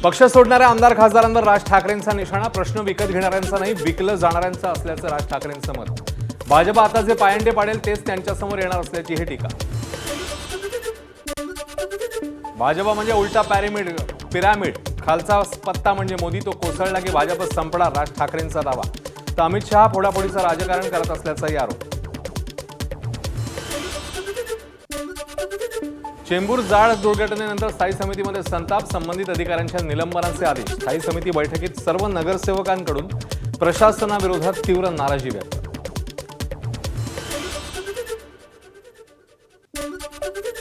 पक्ष सोडणाऱ्या आमदार खासदारांवर राज ठाकरेंचा निशाणा. प्रश्न विकत घेणाऱ्यांचा नाही, विकलं जाणाऱ्यांचा असल्याचं राज ठाकरेंचं मत. भाजप आता जे पायंडे पाडेल तेच त्यांच्यासमोर येणार असल्याची ही टीका. भाजप म्हणजे उलटा पिरामिड. खालचा पत्ता म्हणजे मोदी, तो कोसळला की भाजप संपणार, राज ठाकरेंचा दावा. तर अमित शहा फोडाफोडीचं राजकारण करत असल्याचाही आरोप. चेंबूर जाळ दुर्घटनेनंतर स्थायी समितीमध्ये संताप. संबंधित अधिकाऱ्यांच्या निलंबनाचे आदेश. स्थायी समिती बैठकीत सर्व नगरसेवकांकडून प्रशासनाविरोधात तीव्र नाराजी व्यक्त.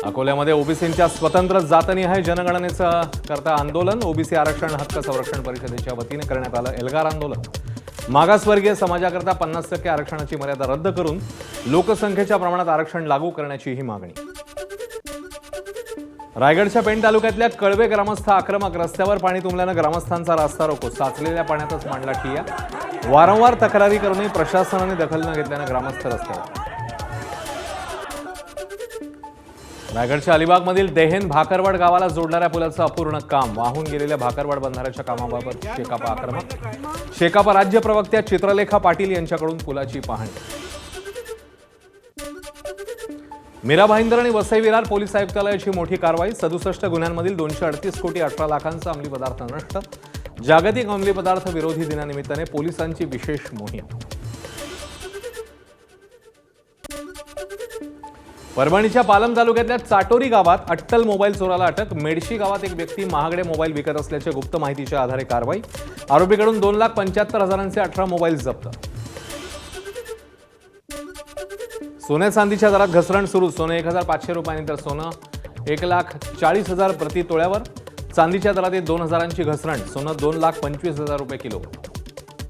अकोल्यामध्ये ओबीसींच्या स्वतंत्र जातनिहाय जनगणनेचं करता आंदोलन. ओबीसी आरक्षण हक्क संरक्षण परिषदेच्या वतीने करण्यात आलं एल्गार आंदोलन. मागासवर्गीय समाजाकरता 50% आरक्षणाची मर्यादा रद्द करून लोकसंख्येच्या प्रमाणात आरक्षण लागू करण्याची ही मागणी. रायगडच्या पेण तालुक्यातल्या कळवे ग्रामस्थ आक्रमक. रस्त्यावर पाणी तुंबल्यानं ग्रामस्थांचा रास्ता रोको. साचलेल्या पाण्यातच मांडला ठिय्या. वारंवार तक्रारी करूनही प्रशासनाने दखल न घेतल्यानं ग्रामस्थ रस्त्यावर. रायगडच्या अलिबागमधील देहेन भाकरवाड गावाला जोडणाऱ्या पुलाचं अपूर्ण काम. वाहून गेलेल्या भाकरवाड बंधाऱ्याच्या कामाबाबत शेकापा आक्रमक. शेकापा राज्य प्रवक्त्या चित्रलेखा पाटील यांच्याकडून पुलाची पाहणी. मीरा भाईंदर आणि वसई विरार पोलीस आयुक्तालयाची मोठी कारवाई. 67 गुन्ह्यांमधील 238 कोटी 18 लाखांचा अंमली पदार्थ नष्ट. जागतिक अंमली पदार्थ विरोधी दिनानिमित्ताने पोलिसांची विशेष मोहीम. परभणीच्या पालम तालुक्यातल्या चाटोरी गावात अट्टल मोबाईल चोराला अटक. मेडशी गावात एक व्यक्ती महागडे मोबाईल विकत असल्याच्या गुप्त माहितीच्या आधारे कारवाई. आरोपीकडून 2,75,000चे 18 मोबाईल जप्त. सोन्या चांदीच्या दरात घसरण सुरू. सोनं 1,500 रुपयांनी तर सोनं 1,40,000 प्रति तोळ्यावर. चांदीच्या दरात 2,000ची घसरण. सोनं 2,25,000 रुपये किलो.